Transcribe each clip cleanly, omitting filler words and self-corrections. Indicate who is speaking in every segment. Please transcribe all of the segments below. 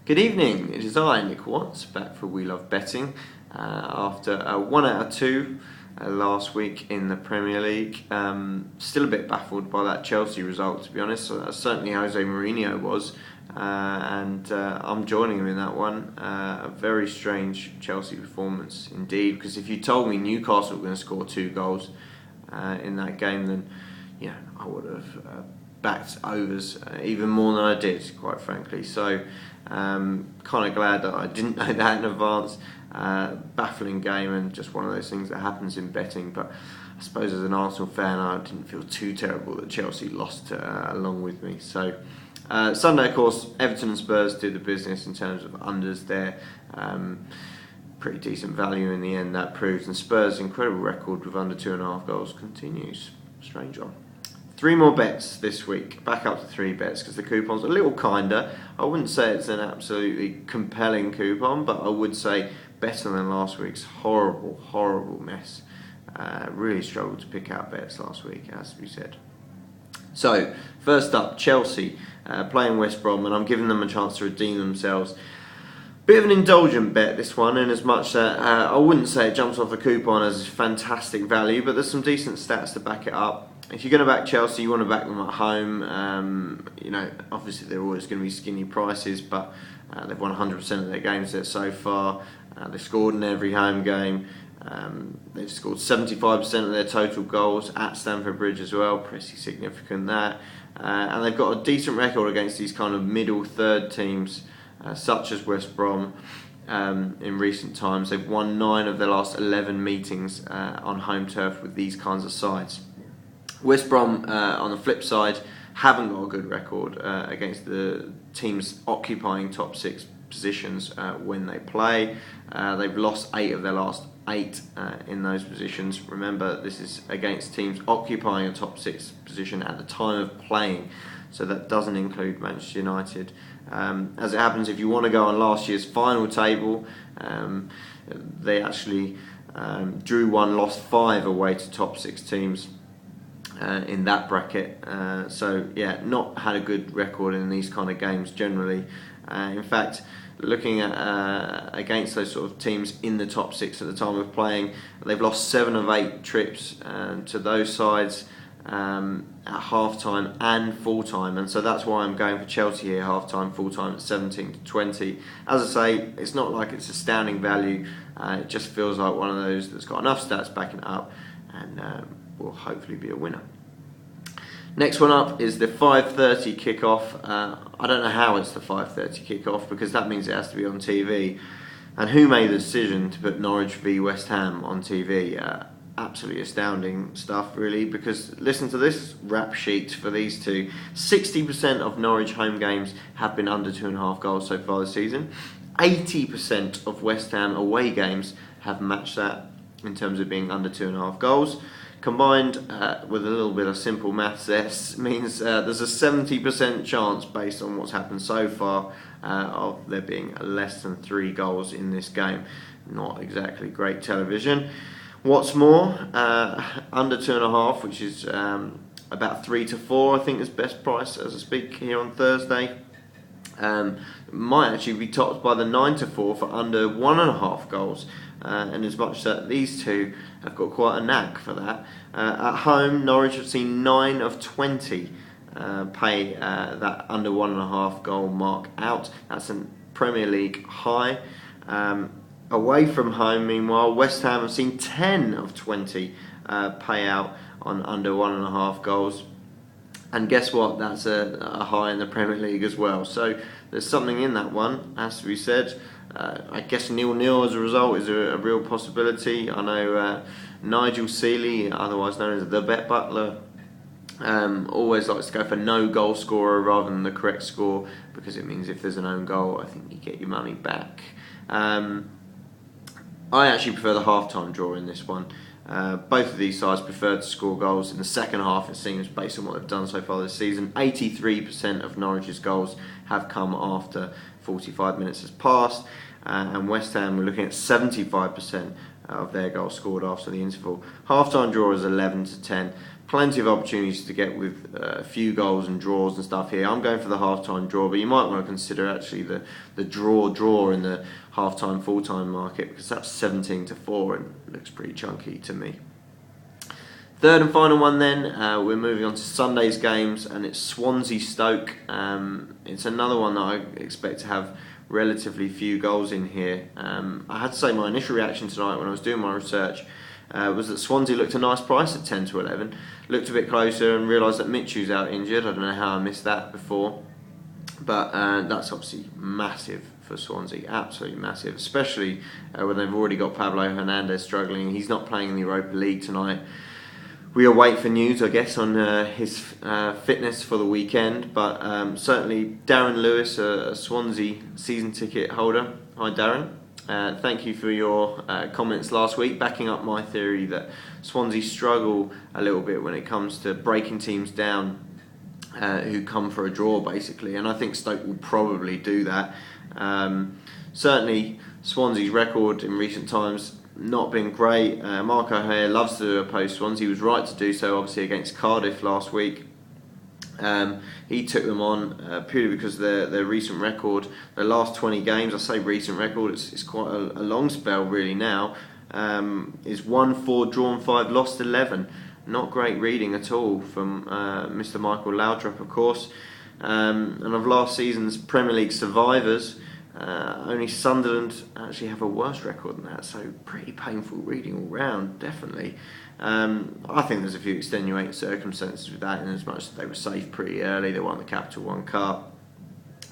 Speaker 1: Good evening, it is I, Nick Watts, back for We Love Betting after a 1 out of 2 last week in the Premier League. Still a bit baffled by that Chelsea result, to be honest. Certainly Jose Mourinho was, and I'm joining him in that one. A very strange Chelsea performance indeed, because if you told me Newcastle were going to score 2 goals in that game, then I would have backed overs even more than I did, quite frankly. So kind of glad that I didn't know that in advance. Baffling game, and just one of those things that happens in betting. But I suppose as an Arsenal fan, I didn't feel too terrible that Chelsea lost along with me. So Sunday, of course, Everton and Spurs did the business in terms of unders there. Pretty decent value in the end, that proves. And Spurs' incredible record with under 2.5 goals continues. Strange one. 3 more bets this week, back up to 3 bets because the coupon's a little kinder. I wouldn't say it's an absolutely compelling coupon, but I would say better than last week's horrible mess. Really struggled to pick out bets last week, it has to be said. So, first up, Chelsea playing West Brom, and I'm giving them a chance to redeem themselves. Bit of an indulgent bet, this one, in as much that I wouldn't say it jumps off the coupon as fantastic value, but there's some decent stats to back it up. If you're going to back Chelsea, you want to back them at home. Obviously they're always going to be skinny prices, but they've won 100% of their games there so far. They've scored in every home game. They've scored 75% of their total goals at Stamford Bridge as well. Pretty significant that. And they've got a decent record against these kind of middle third teams, such as West Brom. In recent times, they've won 9 of their last 11 meetings on home turf with these kinds of sides. West Brom, on the flip side, haven't got a good record against the teams occupying top 6 positions when they play. They've lost 8 of their last 8 in those positions. Remember, this is against teams occupying a top 6 position at the time of playing, so that doesn't include Manchester United. As it happens, if you want to go on last year's final table, they actually drew 1, lost 5 away to top 6 teams in that bracket. Not had a good record in these kind of games generally. In fact, looking at against those sort of teams in the top 6 at the time of playing, they've lost 7 of 8 trips to those sides at half-time and full-time, and so that's why I'm going for Chelsea here, half-time, full-time at 17-20. As I say, it's not like it's astounding value, it just feels like one of those that's got enough stats backing it up and will hopefully be a winner. Next one up is the 5:30 kickoff. I don't know how it's the 5:30 kickoff, because that means it has to be on TV. And who made the decision to put Norwich v West Ham on TV? Absolutely astounding stuff, really, because listen to this rap sheet for these two. 60% of Norwich home games have been under 2.5 goals so far this season. 80% of West Ham away games have matched that in terms of being under 2.5 goals. Combined with a little bit of simple maths, this means there's a 70% chance, based on what's happened so far, of there being less than 3 goals in this game. Not exactly great television. What's more, under 2.5, which is about 3 to 4, I think is best price as I speak here on Thursday. Might actually be topped by the 9 to 4 for under 1.5 goals. And as much that these two have got quite a knack for that. At home, Norwich have seen 9 of 20 pay that under 1.5 goal mark out. That's a Premier League high. Away from home, meanwhile, West Ham have seen 10 of 20 pay out on under 1.5 goals. And guess what? That's a high in the Premier League as well. So there's something in that one, has to be said. I guess 0-0 as a result is a real possibility. I know Nigel Seeley, otherwise known as the Bet Butler, always likes to go for no goal scorer rather than the correct score, because it means if there's an own goal, I think you get your money back. I actually prefer the half-time draw in this one. Both of these sides prefer to score goals in the second half, it seems, based on what they've done so far this season. 83% of Norwich's goals have come after 45 minutes has passed, and West Ham, we're looking at 75% of their goals scored after the interval. Half-time draw is 11 to 10. plenty of opportunities to get with a few goals and draws and stuff here. I'm going for the half-time draw, but you might want to consider actually the draw in the half-time, full-time market, because that's 17-4 and looks pretty chunky to me. Third and final one then, we're moving on to Sunday's games, and it's Swansea-Stoke. It's another one that I expect to have relatively few goals in here. I had to say my initial reaction tonight when I was doing my research was that Swansea looked a nice price at 10-11. Looked a bit closer and realised that Mitchell's out injured. I don't know how I missed that before. But that's obviously massive for Swansea, absolutely massive, especially when they've already got Pablo Hernandez struggling. He's not playing in the Europa League tonight. We await for news, I guess, on his fitness for the weekend, but certainly Darren Lewis, a Swansea season ticket holder. Hi Darren. Thank you for your comments last week, backing up my theory that Swansea struggle a little bit when it comes to breaking teams down who come for a draw, basically, and I think Stoke will probably do that. Certainly Swansea's record in recent times not been great. Mark O'Hare loves to oppose Swansea. He was right to do so, obviously, against Cardiff last week. He took them on purely because their recent record, their last 20 games, I say recent record, it's quite a long spell really now, is 1-4, drawn 5, lost 11. Not great reading at all from Mr. Michael Laudrup, of course. And of last season's Premier League survivors, only Sunderland actually have a worse record than that, so pretty painful reading all round, definitely. I think there's a few extenuating circumstances with that, in as much as they were safe pretty early. They won the Capital One Cup.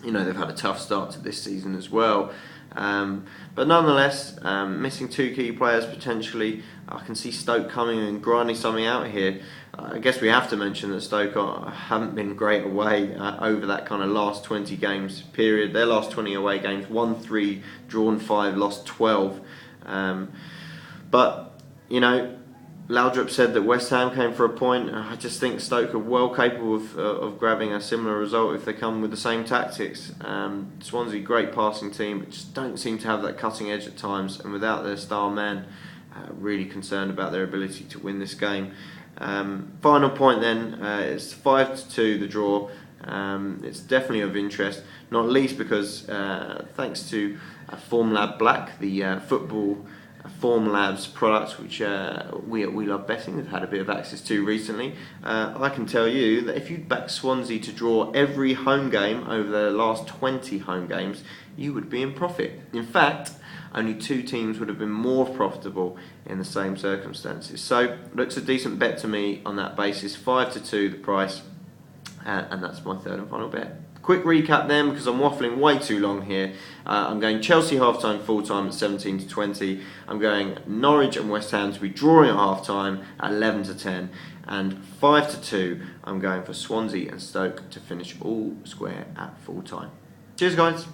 Speaker 1: You know, they've had a tough start to this season as well. But nonetheless, missing two key players potentially. I can see Stoke coming and grinding something out here. I guess we have to mention that Stoke haven't been great away over that kind of last 20 games period. Their last 20 away games, won 3, drawn 5, lost 12. But, you know, Laudrup said that West Ham came for a point. I just think Stoke are well capable of grabbing a similar result if they come with the same tactics. Swansea, great passing team, but just don't seem to have that cutting edge at times. And without their star man, really concerned about their ability to win this game. Final point then, it's 5-2 the draw. It's definitely of interest, not least because thanks to Formlab Black, the football Formlabs product, which we at We Love Betting have had a bit of access to recently, I can tell you that if you'd back Swansea to draw every home game over their last 20 home games, you would be in profit. In fact, only 2 teams would have been more profitable in the same circumstances. So, looks a decent bet to me on that basis. 5-2 the price, and that's my third and final bet. Quick recap then, because I'm waffling way too long here. I'm going Chelsea half-time, full-time at 17-20. I'm going Norwich and West Ham to be drawing at half-time at 11-10. And 5-2, I'm going for Swansea and Stoke to finish all square at full-time. Cheers, guys.